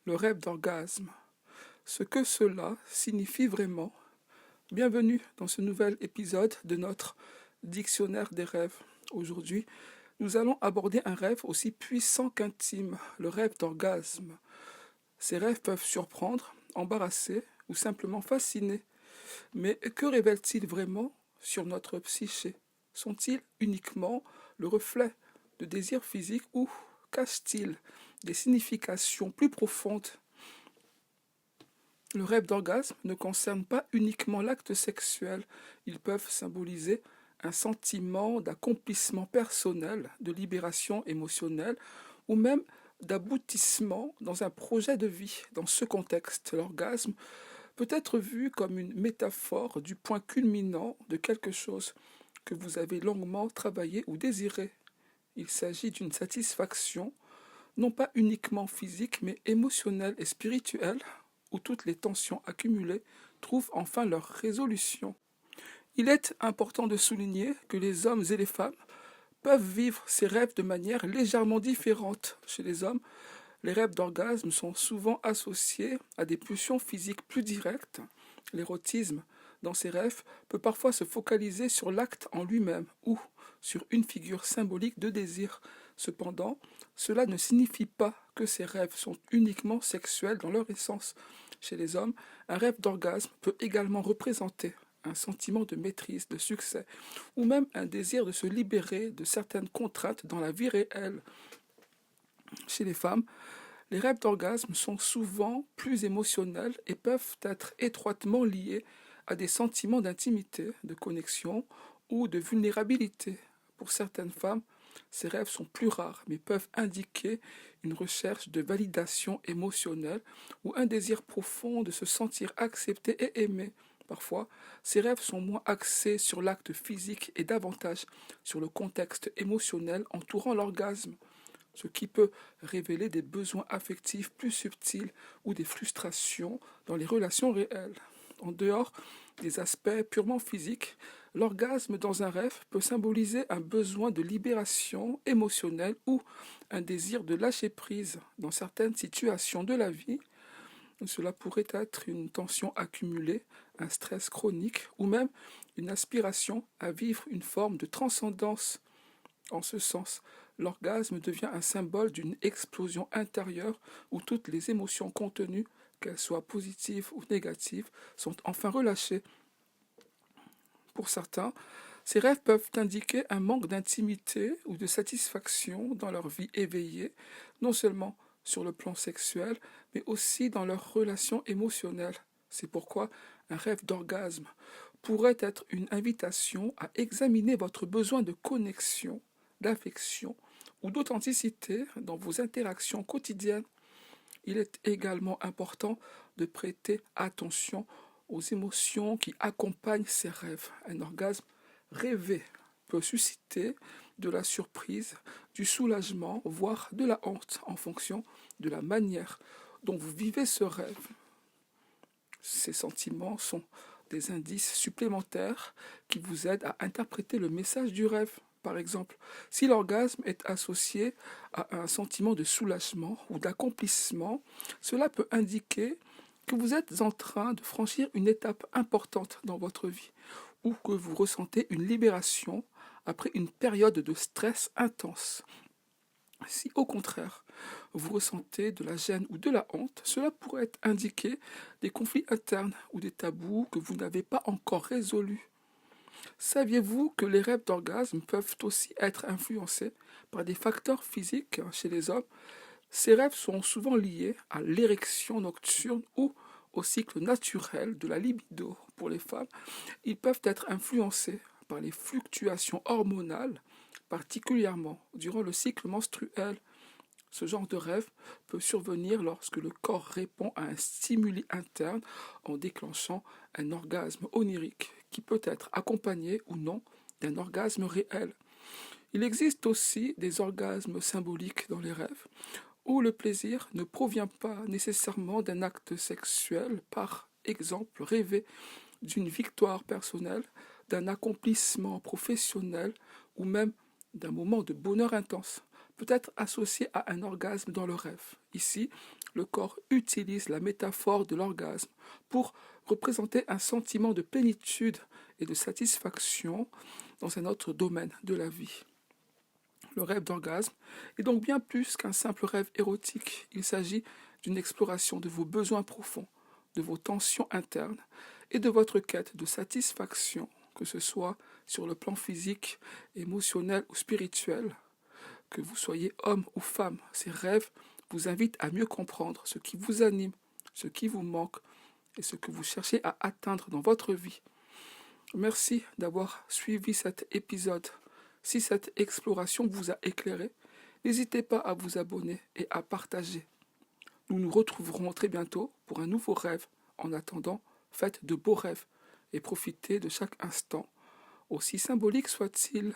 Le rêve d'orgasme. Ce que cela signifie vraiment. Bienvenue dans ce nouvel épisode de notre dictionnaire des rêves. Aujourd'hui, nous allons aborder un rêve aussi puissant qu'intime, le rêve d'orgasme. Ces rêves peuvent surprendre, embarrasser ou simplement fasciner. Mais que révèlent-ils vraiment sur notre psyché? Sont-ils uniquement le reflet de désirs physiques ou cachent-ils des significations plus profondes? Le rêve d'orgasme ne concerne pas uniquement l'acte sexuel, ils peuvent symboliser un sentiment d'accomplissement personnel, de libération émotionnelle ou même d'aboutissement dans un projet de vie. Dans ce contexte, l'orgasme peut être vu comme une métaphore du point culminant de quelque chose que vous avez longuement travaillé ou désiré. Il s'agit d'une satisfaction, non pas uniquement physique, mais émotionnelle et spirituelle, où toutes les tensions accumulées trouvent enfin leur résolution. Il est important de souligner que les hommes et les femmes peuvent vivre ces rêves de manière légèrement différente. Chez les hommes, les rêves d'orgasme sont souvent associés à des pulsions physiques plus directes. L'érotisme, dans ces rêves, peut parfois se focaliser sur l'acte en lui-même ou sur une figure symbolique de désir. Cependant, cela ne signifie pas que ces rêves sont uniquement sexuels dans leur essence. Chez les hommes, un rêve d'orgasme peut également représenter un sentiment de maîtrise, de succès, ou même un désir de se libérer de certaines contraintes dans la vie réelle. Chez les femmes, les rêves d'orgasme sont souvent plus émotionnels et peuvent être étroitement liés à des sentiments d'intimité, de connexion ou de vulnérabilité. Pour certaines femmes, ces rêves sont plus rares mais peuvent indiquer une recherche de validation émotionnelle ou un désir profond de se sentir accepté et aimé. Parfois, ces rêves sont moins axés sur l'acte physique et davantage sur le contexte émotionnel entourant l'orgasme, ce qui peut révéler des besoins affectifs plus subtils ou des frustrations dans les relations réelles. En dehors des aspects purement physiques, l'orgasme dans un rêve peut symboliser un besoin de libération émotionnelle ou un désir de lâcher prise dans certaines situations de la vie. Cela pourrait être une tension accumulée, un stress chronique ou même une aspiration à vivre une forme de transcendance. En ce sens, l'orgasme devient un symbole d'une explosion intérieure où toutes les émotions contenues, qu'elles soient positives ou négatives, sont enfin relâchées. Pour certains, ces rêves peuvent indiquer un manque d'intimité ou de satisfaction dans leur vie éveillée, non seulement sur le plan sexuel, mais aussi dans leurs relations émotionnelles. C'est pourquoi un rêve d'orgasme pourrait être une invitation à examiner votre besoin de connexion, d'affection ou d'authenticité dans vos interactions quotidiennes. Il est également important de prêter attention aux émotions qui accompagnent ces rêves. Un orgasme rêvé peut susciter de la surprise, du soulagement, voire de la honte en fonction de la manière dont vous vivez ce rêve. Ces sentiments sont des indices supplémentaires qui vous aident à interpréter le message du rêve. Par exemple, si l'orgasme est associé à un sentiment de soulagement ou d'accomplissement, cela peut indiquer que vous êtes en train de franchir une étape importante dans votre vie ou que vous ressentez une libération après une période de stress intense. Si au contraire, vous ressentez de la gêne ou de la honte, cela pourrait indiquer des conflits internes ou des tabous que vous n'avez pas encore résolus. Saviez-vous que les rêves d'orgasme peuvent aussi être influencés par des facteurs physiques chez les hommes? Ces rêves sont souvent liés à l'érection nocturne ou au cycle naturel de la libido. Pour les femmes, ils peuvent être influencés par les fluctuations hormonales, particulièrement durant le cycle menstruel. Ce genre de rêve peut survenir lorsque le corps répond à un stimuli interne en déclenchant un orgasme onirique qui peut être accompagné ou non d'un orgasme réel. Il existe aussi des orgasmes symboliques dans les rêves où le plaisir ne provient pas nécessairement d'un acte sexuel, par exemple rêver d'une victoire personnelle, d'un accomplissement professionnel ou même d'un moment de bonheur intense, peut être associé à un orgasme dans le rêve. Ici, le corps utilise la métaphore de l'orgasme pour représenter un sentiment de plénitude et de satisfaction dans un autre domaine de la vie. Le rêve d'orgasme est donc bien plus qu'un simple rêve érotique. Il s'agit d'une exploration de vos besoins profonds, de vos tensions internes et de votre quête de satisfaction, que ce soit sur le plan physique, émotionnel ou spirituel. Que vous soyez homme ou femme, ces rêves vous invitent à mieux comprendre ce qui vous anime, ce qui vous manque et ce que vous cherchez à atteindre dans votre vie. Merci d'avoir suivi cet épisode. Si cette exploration vous a éclairé, n'hésitez pas à vous abonner et à partager. Nous nous retrouverons très bientôt pour un nouveau rêve. En attendant, faites de beaux rêves et profitez de chaque instant, aussi symbolique soit-il.